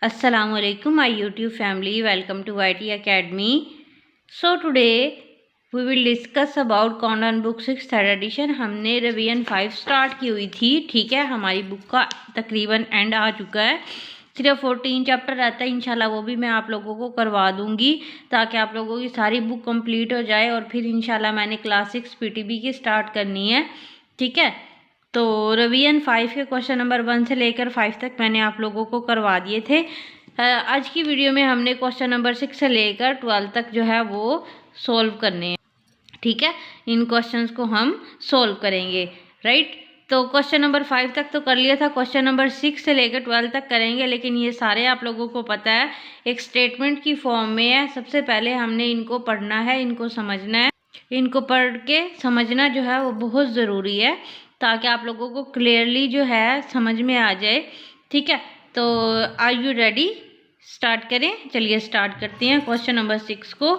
Assalamualaikum, my YouTube family. Welcome to YT Academy. So today we will discuss about कॉन्डन book 6th edition. हमने revision 5 start की हुई थी, ठीक है। हमारी बुक का तकरीबन एंड आ चुका है, सिर्फ 14 चैप्टर रहता है। इंशाल्लाह वो भी मैं आप लोगों को करवा दूंगी ताकि आप लोगों की सारी बुक कंप्लीट हो जाए। और फिर इंशाल्लाह मैंने क्लास 6 पीटीबी की स्टार्ट करनी है, ठीक है। तो रिवीजन 5 के क्वेश्चन नंबर 1 से लेकर 5 तक मैंने आप लोगों को करवा दिए थे। आज की वीडियो में हमने क्वेश्चन नंबर 6 से लेकर 12 तक जो है वो सॉल्व करने हैं, ठीक है। इन क्वेश्चंस को हम सॉल्व करेंगे, राइट। तो क्वेश्चन नंबर 5 तक तो कर लिया था, क्वेश्चन नंबर 6 से लेकर 12 तक करेंगे। लेकिन ये सारे आप लोगों को पता है एक स्टेटमेंट की फॉर्म में है। सबसे पहले हमने इनको पढ़ना है, इनको समझना है। इनको पढ़ के समझना जो है वो बहुत ज़रूरी है ताकि आप लोगों को क्लियरली जो है समझ में आ जाए, ठीक है। तो आर यू रेडी? स्टार्ट करें, चलिए स्टार्ट करते हैं। क्वेश्चन नंबर 6 को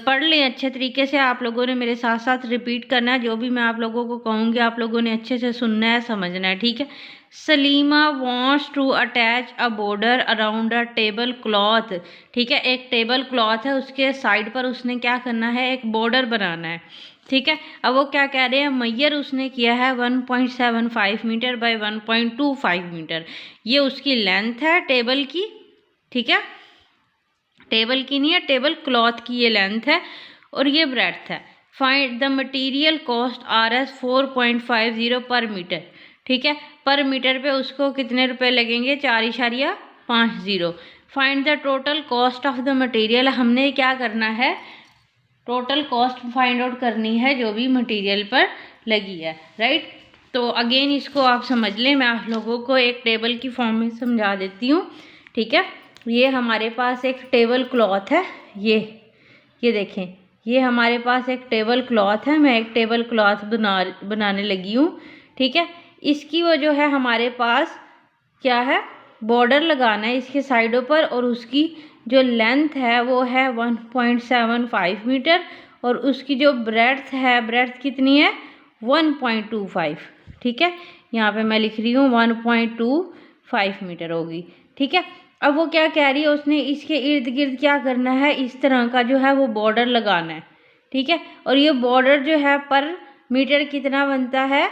पढ़ लें अच्छे तरीके से। आप लोगों ने मेरे साथ साथ रिपीट करना है, जो भी मैं आप लोगों को कहूँगी आप लोगों ने अच्छे से सुनना है, समझना है, ठीक है। Salima wants to attach a border around a table cloth, ठीक है। एक टेबल क्लॉथ है, उसके साइड पर उसने क्या करना है, एक बॉर्डर बनाना है, ठीक है। अब वो क्या कह रहे हैं, मैयर उसने किया है 1.75 मीटर बाय 1.25 मीटर। ये उसकी लेंथ है टेबल की, ठीक है। टेबल की नहीं है, टेबल क्लॉथ की ये लेंथ है और ये ब्रेड्थ है। Find the material cost RS 4.50 पर मीटर, ठीक है। पर मीटर पे उसको कितने रुपए लगेंगे, 4.50। Find the total cost of the material. हमने क्या करना है, टोटल कॉस्ट फाइंड आउट करनी है जो भी मटेरियल पर लगी है, राइट। तो अगेन इसको आप समझ लें, मैं आप लोगों को एक टेबल की फॉर्म में समझा देती हूँ, ठीक है। ये हमारे पास एक टेबल क्लॉथ है, ये देखें, ये हमारे पास एक टेबल क्लॉथ है। मैं एक टेबल क्लॉथ बनाने लगी हूँ, ठीक है। इसकी वो जो है हमारे पास क्या है, बॉर्डर लगाना है इसके साइडों पर और उसकी जो लेंथ है वो है 1.75 मीटर और उसकी जो ब्रेड्थ है, ब्रेड्थ कितनी है, 1.25, ठीक है। यहाँ पे मैं लिख रही हूँ 1.25 मीटर होगी, ठीक है। अब वो क्या कह रही है, उसने इसके इर्द गिर्द क्या करना है, इस तरह का जो है वो बॉर्डर लगाना है, ठीक है। और ये बॉर्डर जो है पर मीटर कितना बनता है,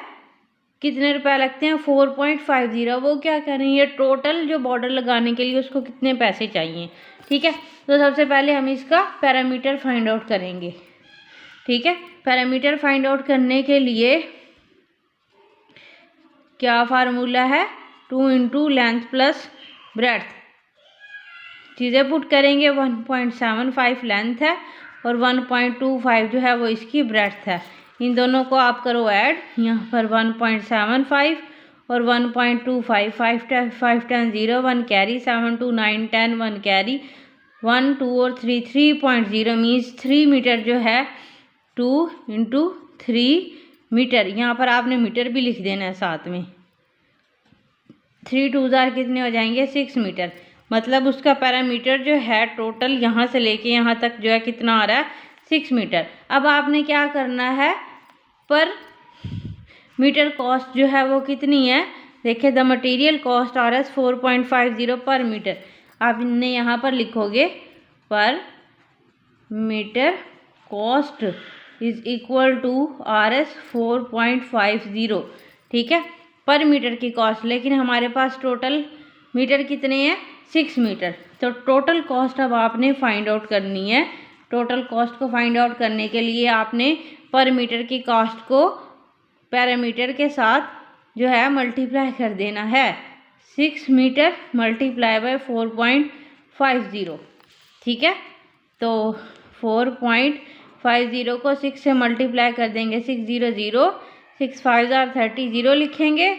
कितने रुपए लगते हैं, 4.50। वो क्या कर रही है, टोटल जो बॉर्डर लगाने के लिए उसको कितने पैसे चाहिए, ठीक है। तो सबसे पहले हम इसका पैरामीटर फाइंड आउट करेंगे, ठीक है। पैरामीटर फाइंड आउट करने के लिए क्या फार्मूला है, 2 इंटू लेंथ प्लस ब्रेड्थ। चीज़ें पुट करेंगे, 1.75 लेंथ है और 1.25 जो है वो इसकी ब्रेड्थ है। इन दोनों को आप करो ऐड, यहाँ पर 1.75 और 1.25, 5 10 0 1 कैरी, 7 2 9 10 1 कैरी, 1 2 और 3 3.0 मीन्स 3 मीटर जो है 2 इंटू 3 मीटर। यहाँ पर आपने मीटर भी लिख देना है साथ में। 3 2 कितने हो जाएंगे, 6 मीटर। मतलब उसका पैरामीटर जो है टोटल यहाँ से लेके यहाँ तक जो है कितना आ रहा है, 6 मीटर। अब आपने क्या करना है, पर मीटर कॉस्ट जो है वो कितनी है, देखिए द मटेरियल कॉस्ट RS 4.50 पर मीटर। आपने यहाँ पर लिखोगे per meter cost is equal to RS 4.50, ठीक है, पर मीटर की कॉस्ट। लेकिन हमारे पास टोटल मीटर कितने हैं, 6 मीटर। तो टोटल कॉस्ट अब आपने फाइंड आउट करनी है। टोटल कॉस्ट को फाइंड आउट करने के लिए आपने पर मीटर की कॉस्ट को पैरामीटर के साथ जो है मल्टीप्लाई कर देना है। 6 मीटर मल्टीप्लाई बाय 4.50, ठीक है। तो 4.50 को 6 से मल्टीप्लाई कर देंगे, 6 0 0, 6 5 30, 0 लिखेंगे,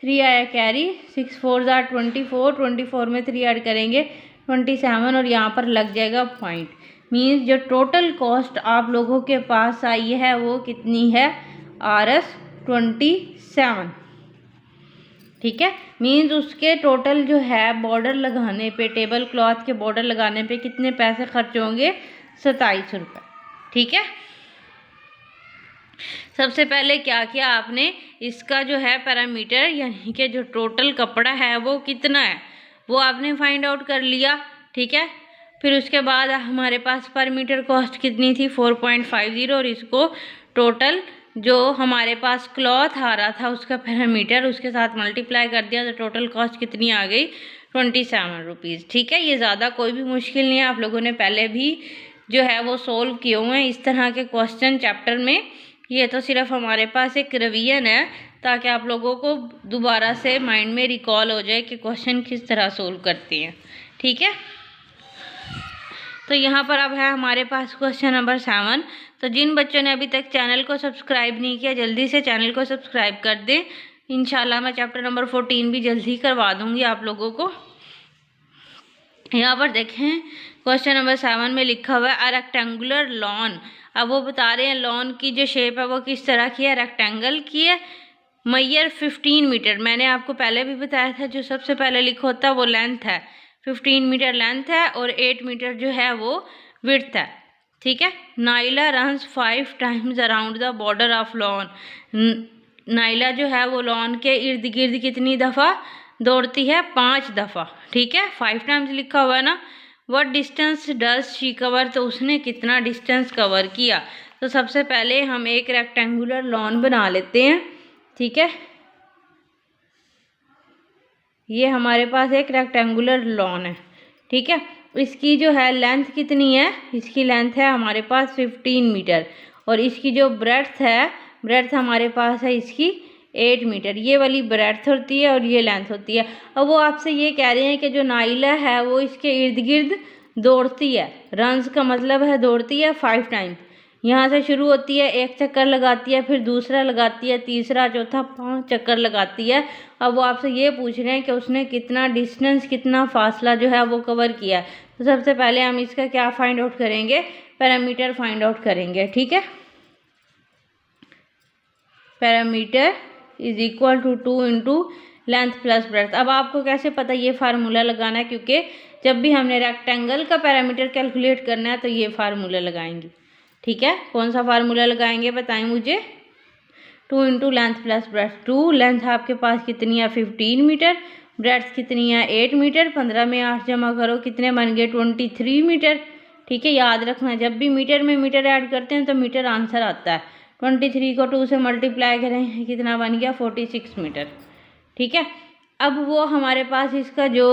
3 आया कैरी, 6 4 24, 24 में 3 ऐड करेंगे 27 और यहाँ पर लग जाएगा पॉइंट। मीन्स जो टोटल कॉस्ट आप लोगों के पास आई है वो कितनी है, RS 27, ठीक है। मीन्स उसके टोटल जो है बॉर्डर लगाने पे, टेबल क्लॉथ के बॉर्डर लगाने पे कितने पैसे खर्च होंगे, 27 रुपये, ठीक है। सबसे पहले क्या किया आपने, इसका जो है पैरामीटर यानी कि जो टोटल कपड़ा है वो कितना है, वो आपने फाइंड आउट कर लिया, ठीक है। फिर उसके बाद हमारे पास पर मीटर कॉस्ट कितनी थी 4.50, और इसको टोटल जो हमारे पास क्लॉथ आ रहा था उसका पैरामीटर उसके साथ मल्टीप्लाई कर दिया तो टोटल कॉस्ट कितनी आ गई 27 रुपीज़, ठीक है। ये ज़्यादा कोई भी मुश्किल नहीं है, आप लोगों ने पहले भी जो है वो सोल्व किए हुए हैं इस तरह के क्वेश्चन चैप्टर में। ये तो सिर्फ हमारे पास एक रिवीजन है ताकि आप लोगों को दोबारा से माइंड में रिकॉल हो जाए कि क्वेश्चन किस तरह सोल्व करते हैं, ठीक है। तो यहाँ पर अब है हमारे पास क्वेश्चन नंबर 7। तो जिन बच्चों ने अभी तक चैनल को सब्सक्राइब नहीं किया जल्दी से चैनल को सब्सक्राइब कर दें। इंशाल्लाह मैं चैप्टर नंबर 14 भी जल्दी करवा दूँगी आप लोगों को। यहाँ पर देखें क्वेश्चन नंबर 7 में लिखा हुआ है अ रेक्टेंगुलर लॉन। अब वो बता रहे हैं लॉन की जो शेप है वो किस तरह की है, रेक्टेंगल की है। मैयर 15 मीटर, मैंने आपको पहले भी बताया था जो सबसे पहले लिखा होता है वो लेंथ है, 15 मीटर लेंथ है और 8 मीटर जो है वो विड्थ है, ठीक है। Naila runs 5 times around the border of lawn. Naila जो है वो लॉन के इर्द गिर्द कितनी दफ़ा दौड़ती है, 5 दफ़ा, ठीक है। 5 टाइम्स लिखा हुआ है ना। What distance does she cover, तो उसने कितना डिस्टेंस कवर किया। तो सबसे पहले हम एक रेक्टेंगुलर लॉन बना लेते हैं, ठीक है। ये हमारे पास एक रेक्टेंगुलर लॉन है, ठीक है। इसकी जो है लेंथ कितनी है, इसकी लेंथ है हमारे पास 15 मीटर और इसकी जो ब्रेड्थ है, ब्रेड्थ हमारे पास है इसकी 8 मीटर। ये वाली ब्रेड्थ होती है और ये लेंथ होती है। अब वो आपसे ये कह रहे हैं कि जो नाइला है वो इसके इर्द गिर्द दौड़ती है, रन्स का मतलब है दौड़ती है 5 टाइम। यहाँ से शुरू होती है, एक चक्कर लगाती है, फिर दूसरा लगाती है, तीसरा चौथा 5 चक्कर लगाती है। अब वो आपसे ये पूछ रहे हैं कि उसने कितना डिस्टेंस, कितना फासला जो है वो कवर किया। तो सबसे पहले हम इसका क्या फाइंड आउट करेंगे, पैरामीटर फाइंड आउट करेंगे, ठीक है। Perimeter is equal to 2 into length plus breadth. अब आपको कैसे पता ये फार्मूला लगाना है, क्योंकि जब भी हमने रेक्टेंगल का पैरामीटर कैलकुलेट करना है तो ये फार्मूला लगाएंगे, ठीक है। कौन सा फार्मूला लगाएंगे बताएं मुझे। 2 into length plus breadth. 2 length आपके पास कितनी है 15 मीटर, ब्रेड्थ कितनी है 8 मीटर। 15 में 8 जमा करो कितने बन गए 23 मीटर, ठीक है। याद रखना जब भी मीटर में मीटर ऐड करते हैं तो मीटर आंसर आता है। 23 को 2 से मल्टीप्लाई करें कितना बन गया 46 मीटर, ठीक है। अब वो हमारे पास इसका जो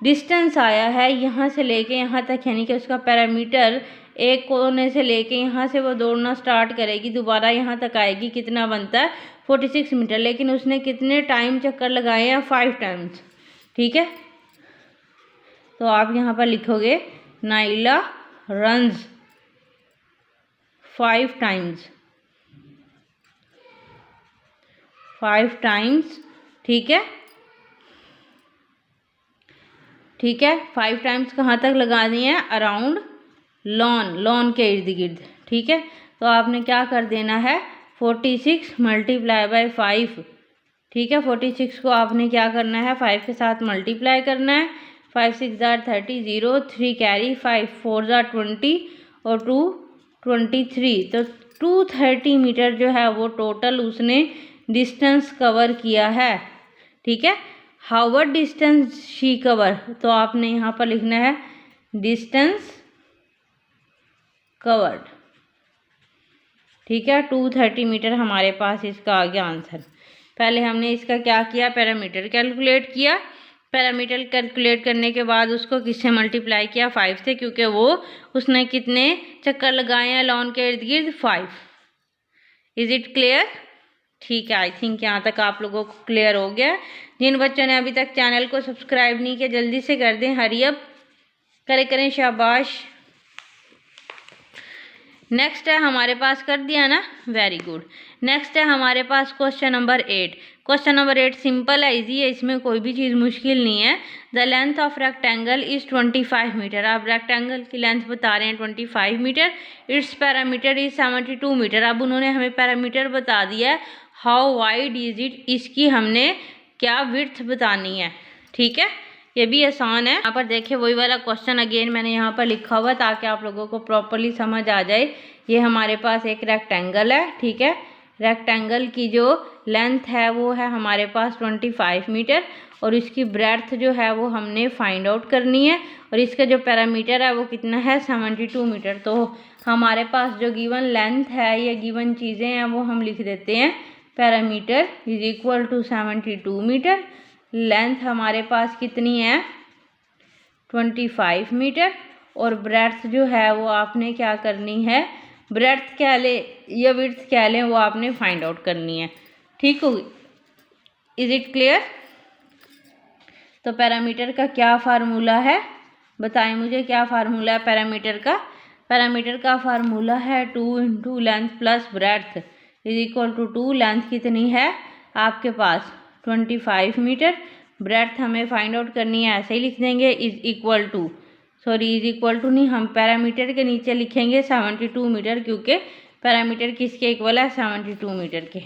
डिस्टेंस आया है यहाँ से लेके यहाँ तक, यानी कि उसका पैरामीटर एक कोने से लेके यहाँ से वो दौड़ना स्टार्ट करेगी, दोबारा यहाँ तक आएगी, कितना बनता है 46 मीटर। लेकिन उसने कितने टाइम चक्कर लगाए हैं 5 टाइम्स, ठीक है। तो आप यहाँ पर लिखोगे नाइला रन्स 5 टाइम्स, 5 टाइम्स, ठीक है, ठीक है। 5 टाइम्स कहाँ तक लगानी है, अराउंड लॉन, लॉन के इर्द गिर्द, ठीक है। तो आपने क्या कर देना है 46 मल्टीप्लाई बाय 5, ठीक है। 46 को आपने क्या करना है 5 के साथ मल्टीप्लाई करना है। 5 6 जार 30, 0 3 कैरी, 5 4 जार 20 और 2 23। तो 230 मीटर जो है वो टोटल उसने डिस्टेंस कवर किया है, ठीक है। हाउ डिस्टेंस शी कवर, तो आपने यहाँ पर लिखना है डिस्टेंस कवर्ड, ठीक है। 230 मीटर हमारे पास इसका आ गया आंसर। पहले हमने इसका क्या किया पैरामीटर कैलकुलेट किया, पैरामीटर कैलकुलेट करने के बाद उसको किससे मल्टीप्लाई किया 5 से, क्योंकि वो उसने कितने चक्कर लगाए हैं लॉन के इर्द गिर्द 5। इज इट क्लियर, ठीक है। आई थिंक यहाँ तक आप लोगों को क्लियर हो गया। जिन बच्चों ने अभी तक चैनल को सब्सक्राइब नहीं किया जल्दी से कर दें, हरी अप करें, शाबाश। नेक्स्ट है हमारे पास, कर दिया ना, वेरी गुड। नेक्स्ट है हमारे पास question number 8। Question number 8 simple है, इजी है, इसमें कोई भी चीज़ मुश्किल नहीं है। The length of rectangle is 25 meter. आप रेक्टेंगल की लेंथ बता रहे हैं 25 meter, it's parameter is 72 meter. अब उन्होंने हमें पैरामीटर बता दिया है, हाउ वाइड इज इट, इसकी हमने क्या विड्थ बतानी है, ठीक है। ये भी आसान है। यहाँ पर देखिए वही वाला क्वेश्चन अगेन मैंने यहाँ पर लिखा हुआ ताकि आप लोगों को प्रॉपरली समझ आ जाए। ये हमारे पास एक रेक्टेंगल है, ठीक है। रेक्टेंगल की जो लेंथ है वो है हमारे पास 25 मीटर और इसकी ब्रेड्थ जो है वो हमने फाइंड आउट करनी है, और इसका जो पैरामीटर है वो कितना है 72 मीटर। तो हमारे पास जो गिवन लेंथ है या गिवन चीज़ें हैं वो हम लिख देते हैं perimeter is equal to 72 meter. Length हमारे पास कितनी है 25 मीटर, और ब्रेड्थ जो है वो आपने क्या करनी है, ब्रेड्थ क्या ले या विड्थ क्या लें वो आपने फाइंड आउट करनी है। ठीक होगी, इज इट क्लियर। तो पैरामीटर का क्या फार्मूला है, बताएं मुझे क्या फार्मूला है पैरामीटर का। पैरामीटर का फार्मूला है 2 into length plus breadth is equal to 2। Length कितनी है आपके पास 25 मीटर, ब्रेड्थ हमें फाइंड आउट करनी है, ऐसे ही लिख देंगे is equal to, sorry is equal to नहीं, हम पैरामीटर के नीचे लिखेंगे 72 मीटर, क्योंकि पैरामीटर किसके इक्वल है 72 मीटर के।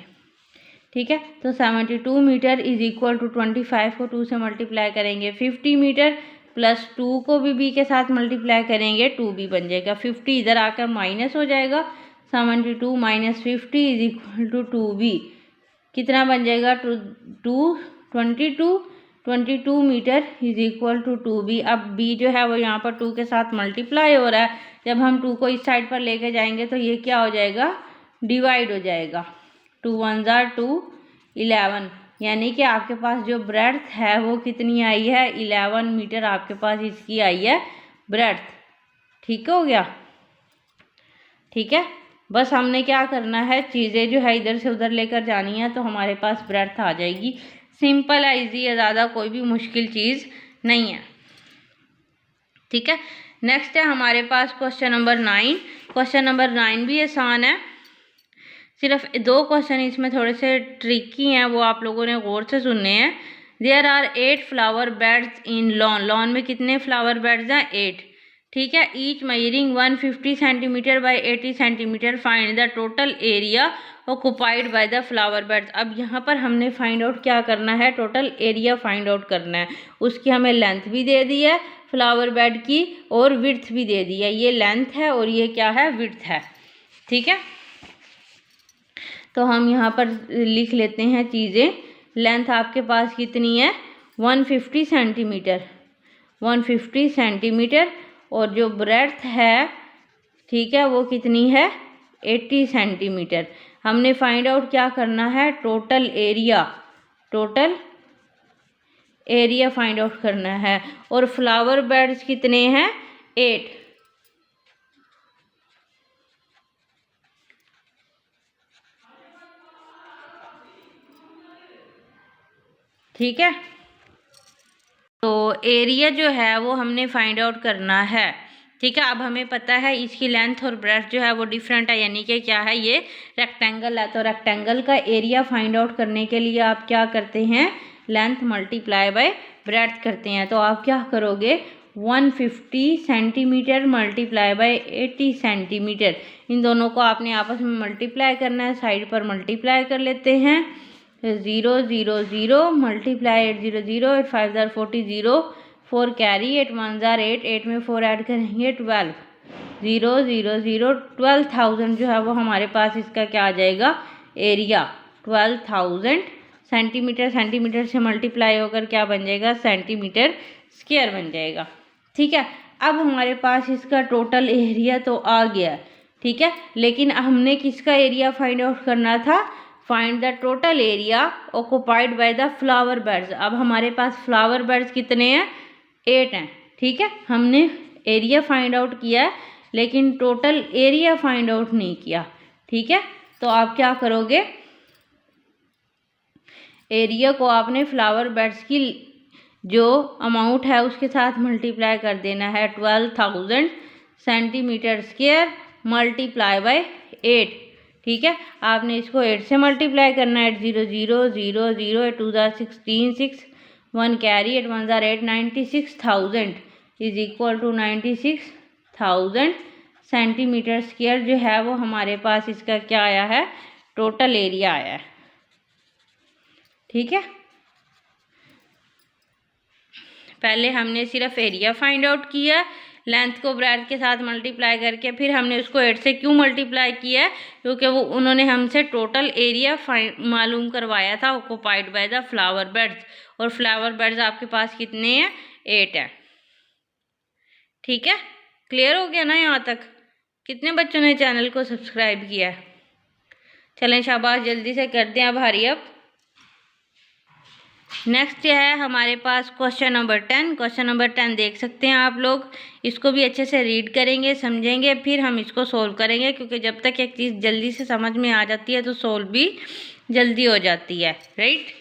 ठीक है, तो 72 मीटर इज इक्वल टू 25 को 2 से मल्टीप्लाई करेंगे 50 मीटर, प्लस 2 को भी b के साथ मल्टीप्लाई करेंगे 2b बन जाएगा। 50 इधर आकर माइनस हो जाएगा, 72 minus 50 is equal to 2b, कितना बन जाएगा 22 metre is equal to 2b। अब b जो है वो यहाँ पर 2 के साथ मल्टीप्लाई हो रहा है, जब हम 2 को इस साइड पर लेके जाएंगे तो ये क्या हो जाएगा डिवाइड हो जाएगा, 2 1 2 11, यानी कि आपके पास जो ब्रेड्थ है वो कितनी आई है 11 मीटर आपके पास इसकी आई है ब्रेड्थ। ठीक हो गया, ठीक है। बस हमने क्या करना है, चीज़ें जो है इधर से उधर लेकर जानी है तो हमारे पास ब्रेड्थ आ जाएगी। सिंपल है, इजी है, ज़्यादा कोई भी मुश्किल चीज़ नहीं है। ठीक है, नेक्स्ट है हमारे पास क्वेश्चन नंबर 9। क्वेश्चन नंबर 9 भी आसान है, सिर्फ 2 क्वेश्चन इसमें थोड़े से ट्रिकी हैं, वो आप लोगों ने गौर से सुनने हैं। There are 8 flower beds in lawn, lawn में कितने फ्लावर बेड्स हैं 8। ठीक है, each measuring 150 centimeter by 80 centimeter, find the total area occupied by the flower beds. अब यहाँ पर हमने फाइंड आउट क्या करना है, टोटल एरिया फाइंड आउट करना है। उसकी हमें लेंथ भी दे दी है फ्लावर बेड की और विड्थ भी दे दी है, ये लेंथ है और ये क्या है विड्थ है। ठीक है, तो हम यहाँ पर लिख लेते हैं चीज़ें। लेंथ आपके पास कितनी है 150 सेंटीमीटर, 150 सेंटीमीटर, और जो ब्रेड्थ है ठीक है वो कितनी है 80 सेंटीमीटर। हमने फाइंड आउट क्या करना है, total area, total area find out करना है। और फ्लावर बेड्स कितने हैं 8। ठीक है, तो एरिया जो है वो हमने फाइंड आउट करना है। ठीक है, अब हमें पता है इसकी लेंथ और ब्रेड्थ जो है वो डिफरेंट है, यानी कि क्या है ये रेक्टेंगल है। तो रेक्टेंगल का एरिया फाइंड आउट करने के लिए आप क्या करते हैं, लेंथ मल्टीप्लाई बाय ब्रेड्थ करते हैं। तो आप क्या करोगे 150 सेंटीमीटर मल्टीप्लाई बाय 80 सेंटीमीटर, इन दोनों को आपने आपस में मल्टीप्लाई करना है, साइड पर मल्टीप्लाई कर लेते हैं। 0 0 0 मल्टीप्लाई 8 0 0 8 5 जार 40 0 4 कैरी 8 1 जार 8 8 में 4 ऐड करेंगे 12 0 0 0 12,000 जो है वो हमारे पास इसका क्या आ जाएगा एरिया 12,000 सेंटीमीटर। सेंटीमीटर से मल्टीप्लाई होकर क्या बन जाएगा सेंटीमीटर स्क्वायर बन जाएगा। ठीक है, अब हमारे पास इसका टोटल एरिया तो आ गया। ठीक है, लेकिन हमने किसका एरिया फाइंड आउट करना था, find the total area occupied by the flower beds. अब हमारे पास फ्लावर बेड्स कितने हैं 8 हैं। ठीक है, हमने एरिया फाइंड आउट किया है लेकिन टोटल एरिया फाइंड आउट नहीं किया। ठीक है, तो आप क्या करोगे, एरिया को आपने फ्लावर बेड्स की जो अमाउंट है उसके साथ मल्टीप्लाई कर देना है 12,000 सेंटीमीटर स्क्वायर मल्टीप्लाई बाय 8। ठीक है, आपने इसको 8 से मल्टीप्लाई करना है 8 0 0 0 0 8 2 जार 16 6 1 कैरी 8 1 जार 8 96,000 is equal to 96,000 centimeter square जो है वो हमारे पास इसका क्या आया है टोटल एरिया आया है। ठीक है, पहले हमने सिर्फ एरिया फाइंड आउट किया लेंथ को ब्रेड्थ के साथ मल्टीप्लाई करके फिर हमने उसको 8 से क्यों मल्टीप्लाई किया है, क्योंकि वो उन्होंने हमसे टोटल एरिया मालूम करवाया था occupied by the flower beds, और फ्लावर बेड्स आपके पास कितने हैं, 8 है। ठीक है, क्लियर हो गया ना यहाँ तक? कितने बच्चों ने चैनल को सब्सक्राइब किया है? चलें शाबाश, जल्दी से कर दें अब, हरी अप। नेक्स्ट है हमारे पास क्वेश्चन नंबर 10। क्वेश्चन नंबर 10 देख सकते हैं आप लोग, इसको भी अच्छे से रीड करेंगे, समझेंगे, फिर हम इसको सोल्व करेंगे, क्योंकि जब तक एक चीज़ जल्दी से समझ में आ जाती है तो सोल्व भी जल्दी हो जाती है, right.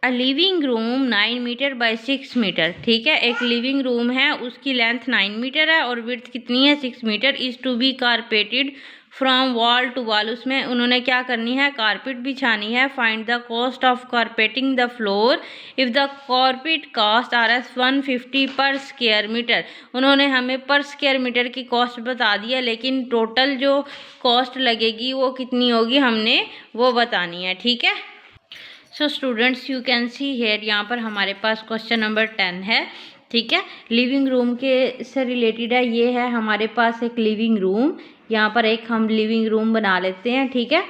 A living room 9 meter by 6 meter. ठीक है, एक लिविंग रूम है, उसकी लेंथ 9 मीटर है और विड्थ कितनी है, 6 meter. Is to be carpeted from wall to wall. उसमें उन्होंने क्या करनी है, कारपेट बिछानी है। Find the cost of carpeting the floor if the carpet cost Rs 150 पर स्क्वायर मीटर। उन्होंने हमें पर स्क्वायर मीटर की कॉस्ट बता दी है, लेकिन टोटल जो कॉस्ट लगेगी वो कितनी होगी हमने वो बतानी है। ठीक है, so students you can see here, यहाँ पर हमारे पास क्वेश्चन नंबर 10 है। ठीक है, लिविंग रूम के से रिलेटेड है। ये है हमारे पास एक लिविंग रूम, यहाँ पर एक हम लिविंग रूम बना लेते हैं। ठीक है,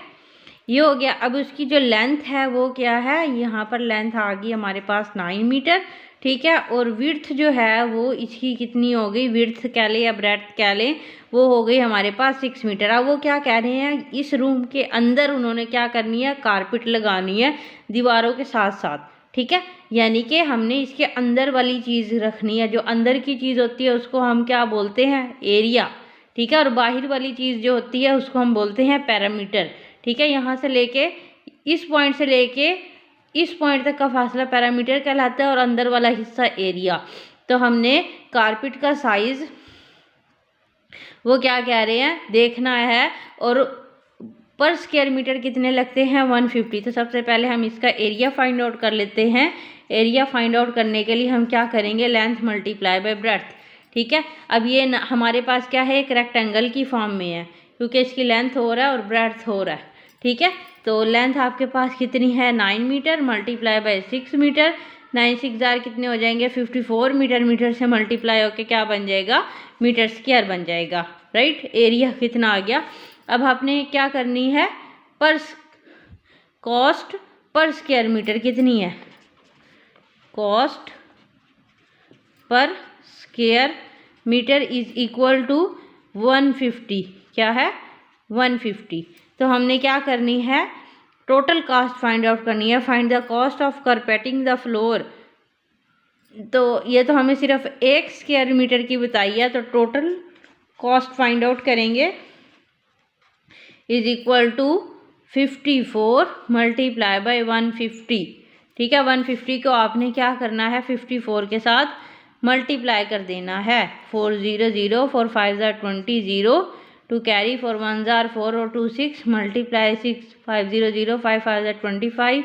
ये हो गया। अब उसकी जो लेंथ है वो क्या है, यहाँ पर लेंथ आ गई हमारे पास 9 मीटर। ठीक है, और विड्थ जो है वो इसकी कितनी हो गई, विड्थ कह लें या ब्रेड्थ कह लें, वो हो गई हमारे पास 6 मीटर। अब वो क्या कह रहे हैं, इस रूम के अंदर उन्होंने क्या करनी है, कारपेट लगानी है दीवारों के साथ साथ। ठीक है, यानी कि हमने इसके अंदर वाली चीज़ रखनी है, जो अंदर की चीज़ होती है उसको हम क्या बोलते हैं, एरिया। ठीक है, और बाहर वाली चीज़ जो होती है उसको हम बोलते हैं पैरामीटर। ठीक है, यहाँ से लेके इस पॉइंट से लेके इस पॉइंट तक का फासला पैरामीटर कहलाता है और अंदर वाला हिस्सा एरिया। तो हमने कारपेट का साइज़ वो क्या कह रहे हैं देखना है, और पर स्क्वायर मीटर कितने लगते हैं, 150। तो सबसे पहले हम इसका एरिया फाइंड आउट कर लेते हैं। एरिया फाइंड आउट करने के लिए हम क्या करेंगे, लेंथ मल्टीप्लाई बाय ब्रेड्थ। ठीक है, अब ये हमारे पास क्या है, एक रेक्टेंगल की फॉर्म में है, क्योंकि इसकी लेंथ हो रहा है और ब्रेड्थ हो रहा है। ठीक है, तो लेंथ आपके पास कितनी है, 9 मीटर मल्टीप्लाई बाय 6 मीटर। 9 6 जार कितने हो जाएंगे, 54 मीटर। मीटर से मल्टीप्लाई होके क्या बन जाएगा, मीटर स्क्वायर बन जाएगा, राइट। एरिया कितना आ गया। अब आपने क्या करनी है, पर कॉस्ट पर स्क्वायर मीटर कितनी है, cost per square meter is equal to 150। क्या है, 150। तो हमने क्या करनी है, टोटल कॉस्ट फाइंड आउट करनी है। Find the cost of carpeting the floor. तो ये तो हमें सिर्फ 1 स्क्वायर मीटर की बताई है, तो टोटल कॉस्ट फाइंड आउट करेंगे is equal to 54 multiply by 150। ठीक है, 150 को आपने क्या करना है, 54 के साथ मल्टीप्लाई कर देना है। 4 0 0 4 5 20 0 टू कैरी 4 1 4 और 2 6 मल्टीप्लाई 6 5 0 0 5 5 25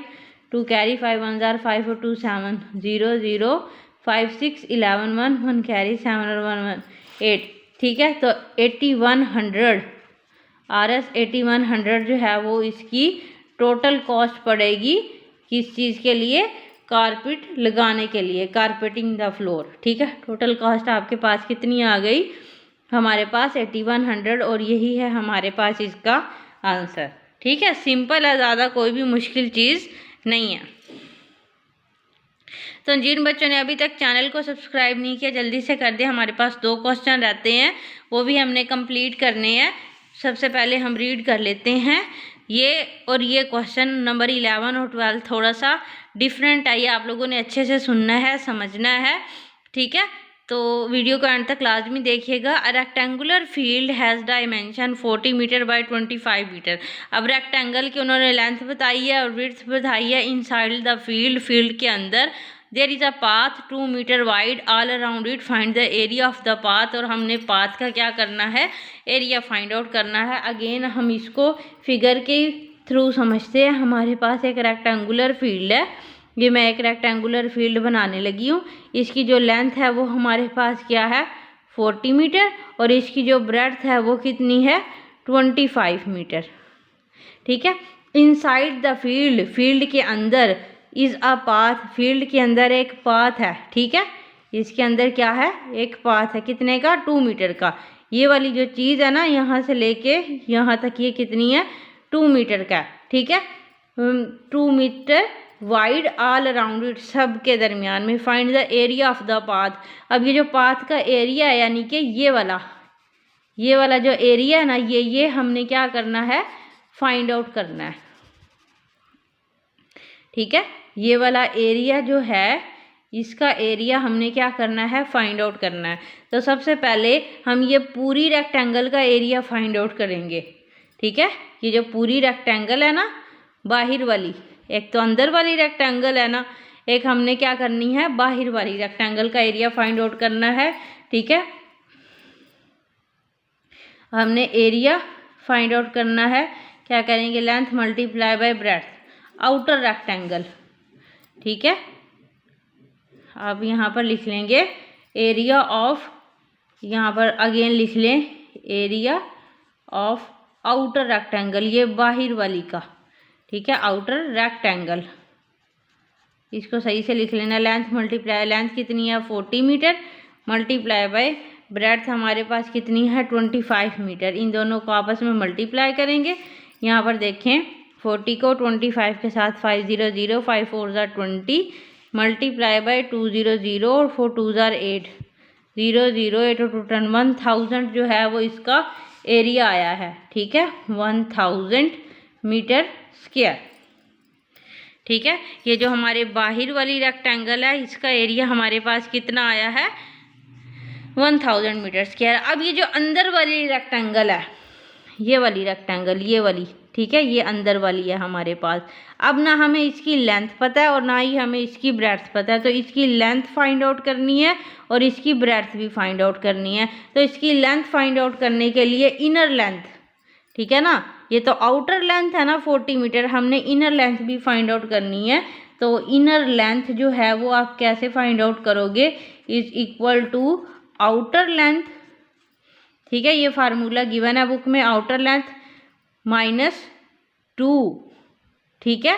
टू कैरी 5 1 5 और 2 7 0 0 5 6 11 1 1 कैरी 7 और 1 1 8। ठीक है, तो 8100 Rs 8100 जो है वो इसकी टोटल कॉस्ट पड़ेगी, किस चीज़ के लिए, कारपेट लगाने के लिए, कारपेटिंग द फ्लोर। ठीक है, टोटल कॉस्ट आपके पास कितनी आ गई, हमारे पास 8100, और यही है हमारे पास इसका आंसर। ठीक है, सिंपल है, ज़्यादा कोई भी मुश्किल चीज़ नहीं है। तो जिन बच्चों ने अभी तक चैनल को सब्सक्राइब नहीं किया जल्दी से कर दें, हमारे पास 2 क्वेश्चन रहते हैं, वो भी हमने कंप्लीट करने हैं। सबसे पहले हम रीड कर लेते हैं ये, और ये क्वेश्चन नंबर 11 और 12 थोड़ा सा डिफरेंट है, ये आप लोगों ने अच्छे से सुनना है, समझना है। ठीक है, तो वीडियो को एंड तक लाजमी देखिएगा। A rectangular field has dimension 40 meter by 25 meter. अब रेक्टेंगल की उन्होंने लेंथ बताई है और विड्थ बताई है। इनसाइड द फील्ड, फील्ड के अंदर there is a path 2 meter wide all around it, find the area of the path. और हमने पाथ का क्या करना है, एरिया फाइंड आउट करना है। अगेन हम इसको फिगर के थ्रू समझते हैं। हमारे पास एक रेक्टेंगुलर फील्ड है, ये मैं एक रेक्टेंगुलर फील्ड बनाने लगी हूँ। इसकी जो लेंथ है वो हमारे पास क्या है, 40 मीटर, और इसकी जो ब्रेड्थ है वो कितनी है, 25 मीटर। ठीक है, इनसाइड द फील्ड, फील्ड के अंदर, इज़ अ पाथ, फील्ड के अंदर एक पाथ है। ठीक है, इसके अंदर क्या है, एक पाथ है, कितने का, 2 मीटर का। ये वाली जो चीज़ है ना, यहाँ से लेके यहाँ तक ये कितनी है, 2 मीटर का, ठीक है। 2 meter wide all around it, सब के दरमियान में। Find the area of the path. अब ये जो पाथ का एरिया है, यानी कि ये वाला जो एरिया है ना, ये हमने क्या करना है, फाइंड आउट करना है, ठीक है। ये वाला एरिया जो है, इसका एरिया हमने क्या करना है, फाइंड आउट करना है। तो सबसे पहले हम ये पूरी रेक्टेंगल का एरिया फाइंड आउट करेंगे, ठीक है। ये जो पूरी रेक्टेंगल है ना, बाहर वाली, एक तो अंदर वाली रेक्टेंगल है ना, एक हमने क्या करनी है, बाहर वाली रेक्टेंगल का एरिया फाइंड आउट करना है, ठीक है। हमने एरिया फाइंड आउट करना है, क्या करेंगे, length multiply by breadth, outer rectangle, ठीक है। अब यहाँ पर लिख लेंगे एरिया ऑफ, यहाँ पर अगेन लिख लें एरिया ऑफ आउटर रेक्टेंगल, ये बाहर वाली का, ठीक है, आउटर रेक्टेंगल। इसको सही से लिख लेना, लेंथ मल्टीप्लाई, लेंथ कितनी है 40 मीटर, मल्टीप्लाई बाय ब्रेड्थ हमारे पास कितनी है 25 मीटर। इन दोनों को आपस में मल्टीप्लाई करेंगे। यहाँ पर देखें 40 को 25 के साथ 500, 5 4 ज़ार 20, मल्टीप्लाई बाय 200 और 4 2 ज़ार 8, 0 8 टोटल 1000 जो है वो इसका एरिया आया है, ठीक है, 1000 मीटर स्क्वायर, ठीक है। ये जो हमारे बाहर वाली रेक्टेंगल है, इसका एरिया हमारे पास कितना आया है, 1000 मीटर स्क्वायर। अब ये जो अंदर वाली रेक्टेंगल है, ये वाली रेक्टेंगल, ये वाली, ठीक है, ये अंदर वाली है हमारे पास। अब ना हमें इसकी लेंथ पता है और ना ही हमें इसकी ब्रेड्थ पता है, तो इसकी लेंथ फाइंड आउट करनी है और इसकी ब्रेड्थ भी फाइंड आउट करनी है। तो इसकी लेंथ फाइंड आउट करने के लिए इनर लेंथ, ठीक है ना, ये तो आउटर लेंथ है ना 40 मीटर, हमने इनर लेंथ भी फाइंड आउट करनी है। तो इनर लेंथ जो है वो आप कैसे फाइंड आउट करोगे, is equal to outer length, ठीक है, ये फार्मूला गिवन है बुक में, आउटर लेंथ -2, ठीक है,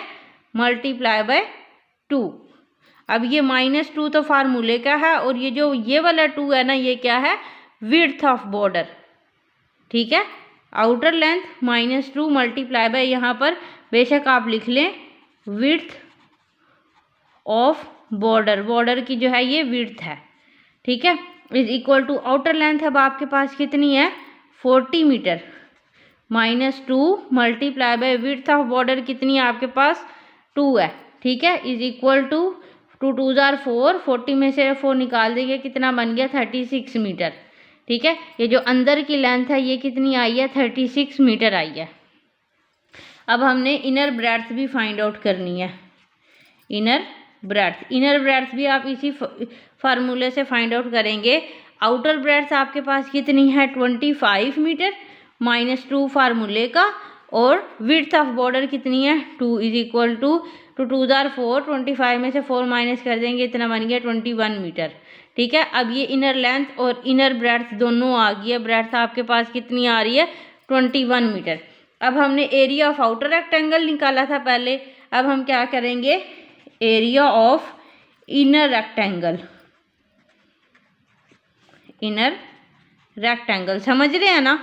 मल्टीप्लाई बाय 2। अब ये -2 तो फार्मूले का है, और ये जो ये वाला 2 है ना, ये क्या है, विड्थ ऑफ बॉर्डर, ठीक है। आउटर लेंथ -2 मल्टीप्लाई बाय, यहाँ पर बेशक आप लिख लें विड्थ ऑफ बॉर्डर, बॉर्डर की जो है ये विड्थ है, ठीक है, is equal to outer length अब आपके पास कितनी है 40 meter, -2 multiply by width of border कितनी है आपके पास 2 है, ठीक है, इज इक्वल टू 2 2 ज़ार 4, 40 में से 4 निकाल देंगे, कितना बन गया 36 मीटर, ठीक है। ये जो अंदर की लेंथ है ये कितनी आई है 36 मीटर आई है। अब हमने इनर ब्रेड्थ भी फाइंड आउट करनी है, इनर ब्रेड्थ भी आप इसी फार्मूले से फाइंड आउट करेंगे। आउटर ब्रेड्थ आपके पास कितनी है 25 मीटर, -2 फार्मूले का, और विड्थ ऑफ बॉर्डर कितनी है 2, इज इक्वल टू 2 2 ज़ार 4, 25 में से 4 माइनस कर देंगे, इतना बन गया 21 मीटर, ठीक है। अब ये इनर लेंथ और इनर ब्रेड्थ दोनों आ गई है, ब्रेड्थ आपके पास कितनी आ रही है 21 मीटर। अब हमने एरिया ऑफ आउटर रेक्टेंगल निकाला था पहले, अब हम क्या करेंगे, एरिया ऑफ इनर रेक्टेंगल, समझ रहे हैं ना।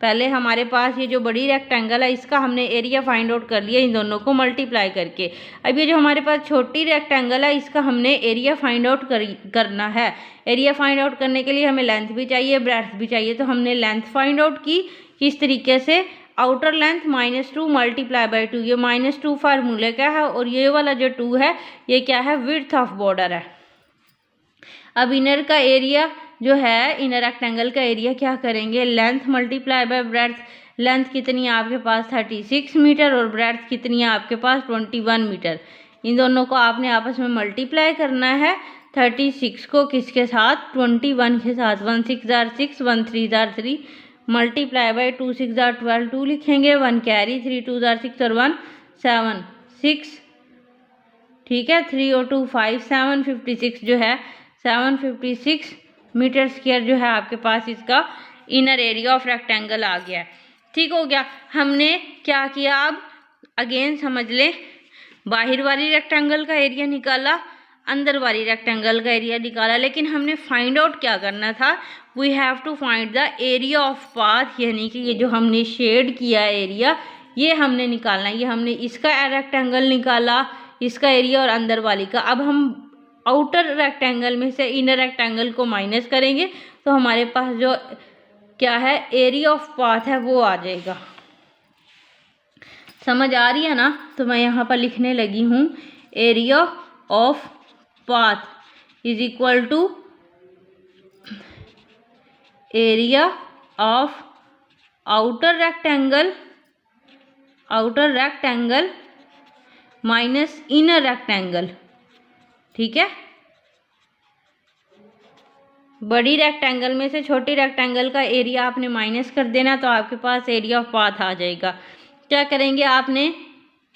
पहले हमारे पास ये जो बड़ी रेक्टेंगल है इसका हमने एरिया फाइंड आउट कर लिया इन दोनों को मल्टीप्लाई करके। अब ये जो हमारे पास छोटी रेक्टेंगल है इसका हमने एरिया फाइंड आउट करना है। एरिया फाइंड आउट करने के लिए हमें लेंथ भी चाहिए, ब्रेड्थ भी चाहिए, तो हमने लेंथ फाइंड आउट की किस तरीके से, आउटर लेंथ -2 मल्टीप्लाई बाय 2, ये -2 फार्मूले का है, और ये वाला जो 2 है ये क्या है, विड्थ ऑफ बॉर्डर है। अब इनर का एरिया जो है, इनर रेक्टेंगल का एरिया क्या करेंगे, length multiply by breadth, length कितनी है आपके पास 36 मीटर और ब्रेड्थ कितनी है आपके पास 21 मीटर। इन दोनों को आपने आपस में मल्टीप्लाई करना है, 36 को किसके साथ 21 के साथ, 1 6 ज़ार 6, 1 3 ज़ार 3, मल्टीप्लाई बाय 2 6 ज़ार 12, 2 लिखेंगे, 1 कैरी, 3 2 ज़ार 6 और 1 7 6, ठीक है, 3 और 2 5 756 जो है 756 मीटर स्क्वायर जो है आपके पास इसका इनर एरिया ऑफ रेक्टेंगल आ गया। ठीक हो गया। हमने क्या किया, अब अगेन समझ लें, बाहर वाली रेक्टेंगल का एरिया निकाला, अंदर वाली रेक्टेंगल का एरिया निकाला, लेकिन हमने फाइंड आउट क्या करना था, we have to find the area of path, यानी कि ये जो हमने शेड किया एरिया ये हमने निकालना है। ये हमने इसका रेक्टेंगल निकाला, इसका एरिया और अंदर वाली का। अब हम आउटर रेक्टेंगल में से इनर रेक्टेंगल को माइनस करेंगे तो हमारे पास जो क्या है एरिया ऑफ पाथ है वो आ जाएगा। समझ आ रही है ना? तो मैं यहाँ पर लिखने लगी हूँ area of path is equal to area of outer rectangle minus inner rectangle. ठीक है, बड़ी रेक्टेंगल में से छोटी रेक्टेंगल का एरिया आपने माइनस कर देना तो आपके पास एरिया ऑफ पाथ आ जाएगा। क्या करेंगे आपने,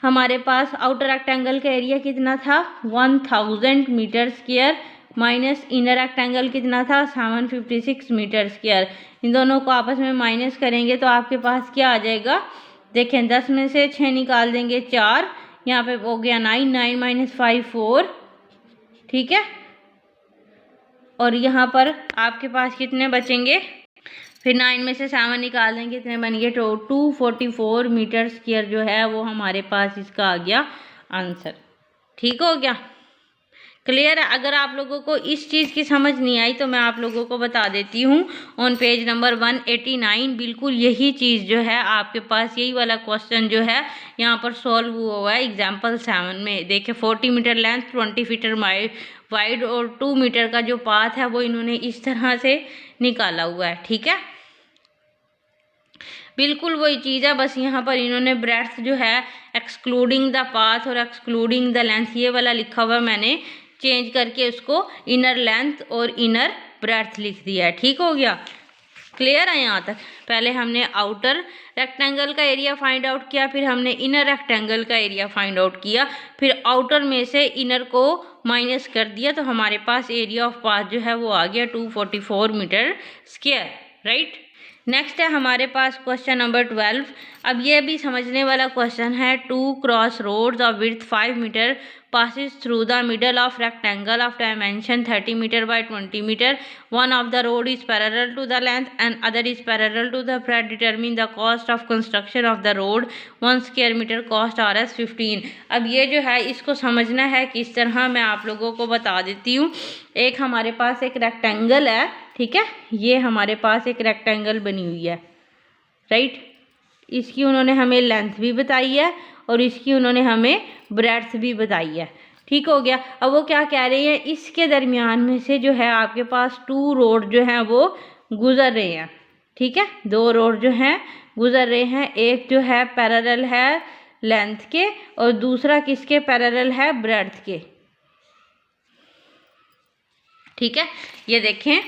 हमारे पास आउटर रेक्टेंगल का एरिया कितना था 1000 meter square minus inner rectangle कितना था 756 मीटर स्क्वायर। इन दोनों को आपस में माइनस करेंगे तो आपके पास क्या आ जाएगा, देखें 10 में से 6 निकाल देंगे 4, यहाँ पे हो गया 9, 9 माइनस 5 4। ठीक है, और यहाँ पर आपके पास कितने बचेंगे, फिर 9 में से 7 निकाल देंगे, कितने बन गए 244 मीटर स्क्वायर जो है वो हमारे पास इसका आ गया आंसर। ठीक हो गया, क्लियर है? अगर आप लोगों को इस चीज़ की समझ नहीं आई तो मैं आप लोगों को बता देती हूँ, ऑन पेज नंबर 189 बिल्कुल यही चीज़ जो है आपके पास, यही वाला क्वेश्चन जो है यहाँ पर सॉल्व हुआ है एग्जाम्पल 7 में। देखिए 40 मीटर लेंथ 20 मीटर वाइड और 2 मीटर का जो पाथ है वो इन्होंने इस तरह से निकाला हुआ है। ठीक है, बिल्कुल वही चीज़ है, बस यहाँ पर इन्होंने ब्रेड्थ जो है एक्सक्लूडिंग द पाथ और एक्सक्लूडिंग द लेंथ ये वाला लिखा हुआ मैंने चेंज करके उसको इनर लेंथ और इनर ब्रेड्थ लिख दिया है। ठीक हो गया, क्लियर है यहाँ तक? पहले हमने आउटर रेक्टेंगल का एरिया फाइंड आउट किया, फिर हमने इनर रेक्टेंगल का एरिया फाइंड आउट किया, फिर आउटर में से इनर को माइनस कर दिया तो हमारे पास एरिया ऑफ पाथ जो है वो आ गया 244 मीटर स्क्वायर। राइट, नेक्स्ट है हमारे पास क्वेश्चन नंबर 12। अब ये भी समझने वाला क्वेश्चन है, 2 cross roads of width 5 meter passes through the middle of rectangle of dimension 30 meter by 20 meter. One of the road is parallel to the length and other is parallel to the breadth. Determine the cost of construction of the road. 1 square meter cost Rs 15. अब ये जो है इसको समझना है किस तरह, मैं आप लोगों को बता देती हूँ। एक हमारे पास एक रेक्टेंगल है, ठीक है, ये हमारे पास एक रेक्टेंगल बनी हुई है। राइट, इसकी उन्होंने हमें लेंथ भी बताई है और इसकी उन्होंने हमें ब्रेड्थ भी बताई है। ठीक हो गया, अब वो क्या कह रहे हैं, इसके दरमियान में से जो है आपके पास 2 रोड जो हैं वो गुजर रहे हैं। ठीक है, 2 रोड जो हैं गुजर रहे हैं, एक जो है पैरेलल है लेंथ के और दूसरा किसके पैरेलल है, ब्रेड्थ के। ठीक है, ये देखें,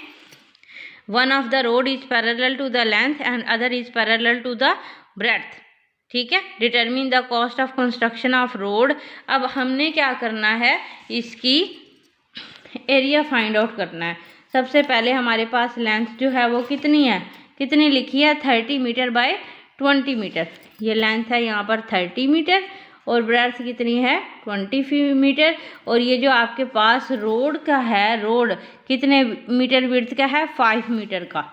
one of the road is parallel to the length and other is parallel to the breadth. ठीक है, determine the cost of construction of road. अब हमने क्या करना है, इसकी एरिया फाइंड आउट करना है। सबसे पहले हमारे पास लेंथ जो है वो कितनी है, कितनी लिखी है 30 मीटर बाय 20 मीटर। ये लेंथ है यहाँ पर 30 मीटर और ब्रेड्थ कितनी है 20 मीटर। और ये जो आपके पास रोड का है, रोड कितने मीटर विड्थ का है 5 मीटर का,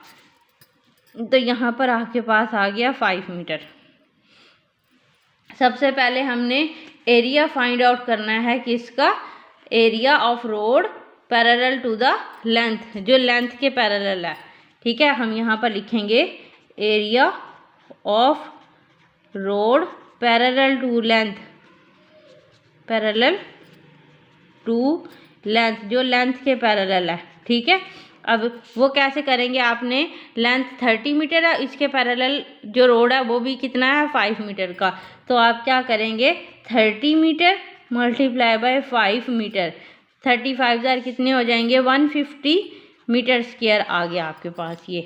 तो यहाँ पर आपके पास आ गया 5 मीटर। सबसे पहले हमने एरिया फाइंड आउट करना है किसका, area of road parallel to the length, जो लेंथ के पैरेलल है। ठीक है, हम यहाँ पर लिखेंगे area of road parallel to length, parallel to length, जो लेंथ के पैरेलल है। ठीक है, अब वो कैसे करेंगे, आपने लेंथ 30 मीटर है, इसके पैरेलल जो रोड है वो भी कितना है 5 मीटर का, तो आप क्या करेंगे 30 मीटर मल्टीप्लाई बाय 5 मीटर, 35,000 कितने हो जाएंगे 150 मीटर स्क्वायर आ गया आपके पास ये।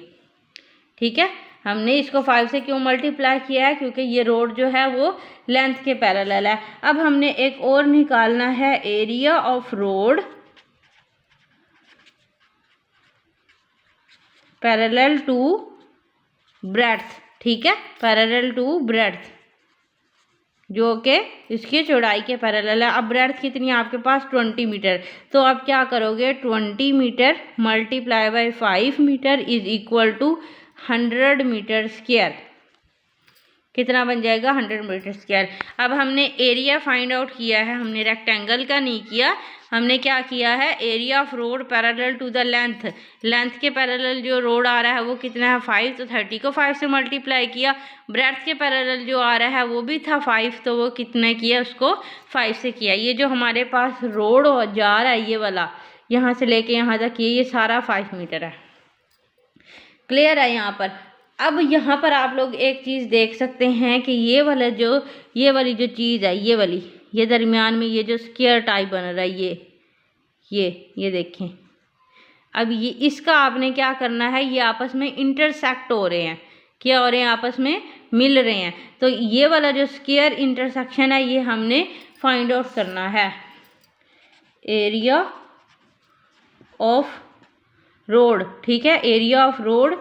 ठीक है, हमने इसको 5 से क्यों मल्टीप्लाई किया है, क्योंकि ये रोड जो है वो लेंथ के पैरेलल है। अब हमने एक और निकालना है area of road parallel to breadth. ठीक है, पैरेलल टू ब्रेड्थ, जो कि इसकी चौड़ाई के पैरेलल है। अब ब्रेड्थ कितनी है आपके पास 20 मीटर। तो आप क्या करोगे 20 meter multiply by 5 meter is equal to 100 meter square. कितना बन जाएगा 100 मीटर स्क्वायर। अब हमने एरिया फाइंड आउट किया है, हमने रेक्टेंगल का नहीं किया, हमने क्या किया है area of road parallel to the length. Length के पैरेलल जो रोड आ रहा है वो कितना है 5, तो 30 को 5 से मल्टीप्लाई किया। ब्रेड्थ के पैरेलल जो आ रहा है वो भी था 5, तो वो कितने किया उसको 5 से किया। ये जो हमारे पास रोड जा रहा है ये वाला यहाँ से लेके यहाँ तक ये सारा 5 मीटर है। क्लियर है यहाँ पर। अब यहाँ पर आप लोग एक चीज़ देख सकते हैं कि ये वाली जो चीज़ है ये वाली, ये दरमियान में ये जो स्क्वायर टाइप बन रहा है ये देखें। अब ये इसका आपने क्या करना है, ये आपस में इंटरसेक्ट हो रहे हैं, क्या हो रहे हैं आपस में मिल रहे हैं। तो ये वाला जो स्क्वायर इंटरसेक्शन है ये हमने फाइंड आउट करना है। एरिया ऑफ रोड, ठीक है, area of road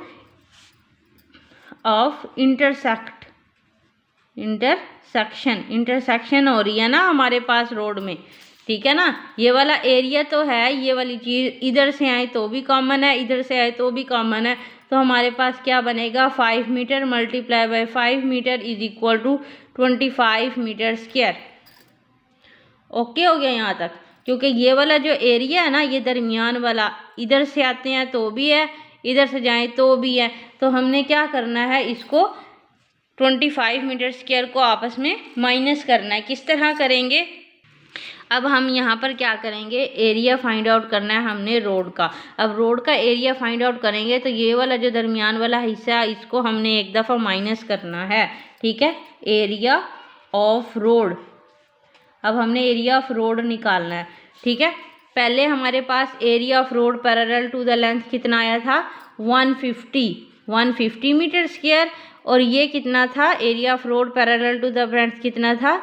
of intersection हो रही है ना हमारे पास रोड में, ठीक है ना। ये वाला एरिया तो है, ये वाली चीज़ इधर से आए तो भी कॉमन है, इधर से आए तो भी कॉमन है। तो हमारे पास क्या बनेगा 5 meter multiply by 5 meter is equal to 25 meter square. Okay हो गया यहाँ तक। क्योंकि ये वाला जो एरिया है ना ये दरमियान वाला, इधर से आते हैं तो भी है, इधर से जाएं तो भी है। तो हमने क्या करना है इसको 25 मीटर स्क्वायर को आपस में माइनस करना है। किस तरह करेंगे, अब हम यहाँ पर क्या करेंगे एरिया फाइंड आउट करना है हमने रोड का। अब रोड का एरिया फाइंड आउट करेंगे तो ये वाला जो दरमियान वाला हिस्सा है इसको हमने एक दफ़ा माइनस करना है, ठीक है। एरिया ऑफ रोड, अब हमने एरिया ऑफ रोड निकालना है, ठीक है। पहले हमारे पास area of road parallel to the length कितना आया था 150 मीटर स्क्वायर, और ये कितना था area of road parallel to the breadth कितना था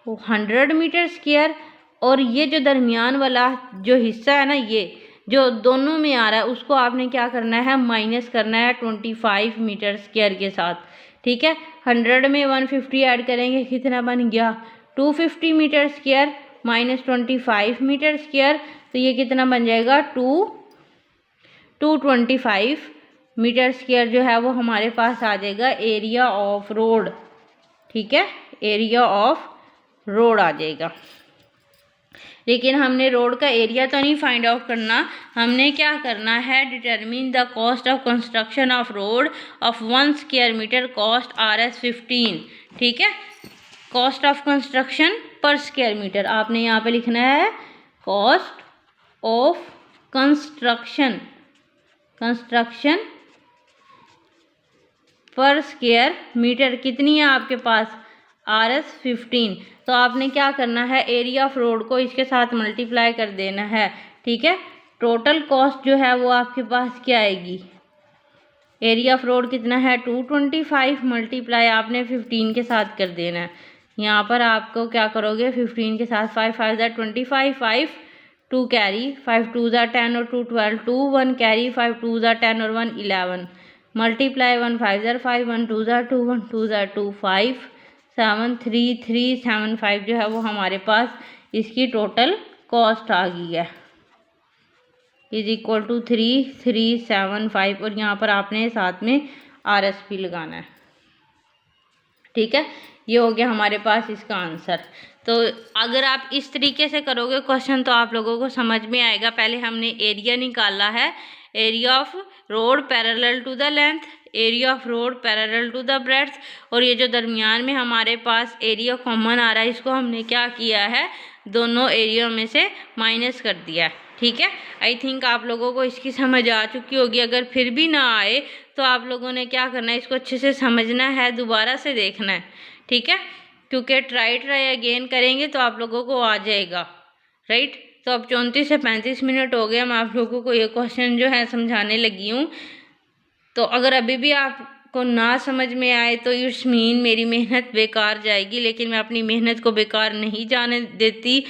100 मीटर स्क्वायर। और ये जो दरमियान वाला जो हिस्सा है ना ये जो दोनों में आ रहा है उसको आपने क्या करना है माइनस करना है 25 मीटर स्क्वायर के साथ, ठीक है। 100 में 150 ऐड करेंगे कितना बन गया 250 meter square minus 25 meter square, तो ये कितना बन जाएगा 225 मीटर स्क्वायर जो है वो हमारे पास आ जाएगा एरिया ऑफ रोड, ठीक है, एरिया ऑफ रोड आ जाएगा। लेकिन हमने रोड का एरिया तो नहीं फाइंड आउट करना, हमने क्या करना है determine the cost of construction of road of 1 square meter cost RS15, ठीक है। Cost of construction per square meter आपने यहाँ पे लिखना है cost of construction per square meter कितनी है आपके पास RS15। तो आपने क्या करना है एरिया ऑफ रोड को इसके साथ मल्टीप्लाई कर देना है, ठीक है। टोटल कॉस्ट जो है वो आपके पास क्या आएगी, एरिया ऑफ रोड कितना है 225 मल्टीप्लाई आपने 15 के साथ कर देना है। यहाँ पर आपको क्या करोगे 15 के साथ 5 5 ज़ा 25, 5 2 कैरी 5 2 ज़ा 10 और 2 12 2 1 कैरी 5 2 ज़ा 10 और 1 11 मल्टीप्लाई 1 5 ज़ा 5 1 2 ज़ा 2 1 2 ज़ा 2 5 7 3 3 7 5 जो है वो हमारे पास इसकी टोटल कॉस्ट आ गई है इज इक्वल टू 3375। और यहाँ पर आपने साथ में RSP लगाना है, ठीक है। ये हो गया हमारे पास इसका आंसर। तो अगर आप इस तरीके से करोगे क्वेश्चन तो आप लोगों को समझ में आएगा। पहले हमने एरिया निकाला है, area of road parallel to the length, area of road parallel to the breadth, और ये जो दरमियान में हमारे पास एरिया कॉमन आ रहा है इसको हमने क्या किया है दोनों एरिया में से माइनस कर दिया है, ठीक है। आई थिंक आप लोगों को इसकी समझ आ चुकी होगी। अगर फिर भी ना आए तो आप लोगों ने क्या करना है इसको अच्छे से समझना है, दोबारा से देखना है, ठीक है। क्योंकि ट्राई अगेन करेंगे तो आप लोगों को आ जाएगा, राइट। तो अब 34 से 35 मिनट हो गए, मैं आप लोगों को ये क्वेश्चन जो है समझाने लगी हूँ। तो अगर अभी भी आपको ना समझ में आए तो इट्स मीन मेरी मेहनत बेकार जाएगी, लेकिन मैं अपनी मेहनत को बेकार नहीं जाने देती,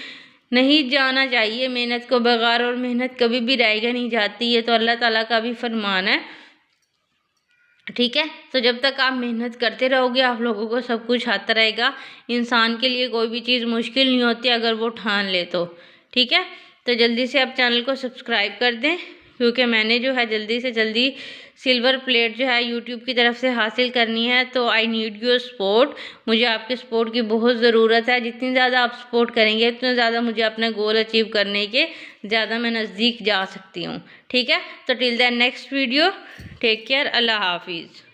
नहीं जाना चाहिए मेहनत को बेकार, और मेहनत कभी भी रहेगा नहीं जाती है, तो अल्लाह ताला का भी फरमान है। ठीक है। तो जब तक आप मेहनत करते रहोगे आप लोगों को सब कुछ आता रहेगा। इंसान के लिए कोई भी चीज़ मुश्किल नहीं होती अगर वो ठान ले तो। ठीक है, तो जल्दी से आप चैनल को सब्सक्राइब कर दें, क्योंकि मैंने जो है जल्दी से जल्दी सिल्वर प्लेट जो है यूट्यूब की तरफ से हासिल करनी है। तो आई नीड योर सपोर्ट, मुझे आपके सपोर्ट की बहुत ज़रूरत है। जितनी ज़्यादा आप सपोर्ट करेंगे उतना ज़्यादा मुझे अपना गोल अचीव करने के ज़्यादा मैं नज़दीक जा सकती हूँ। ठीक है, तो till the next video, take care, अल्लाह हाफिज़।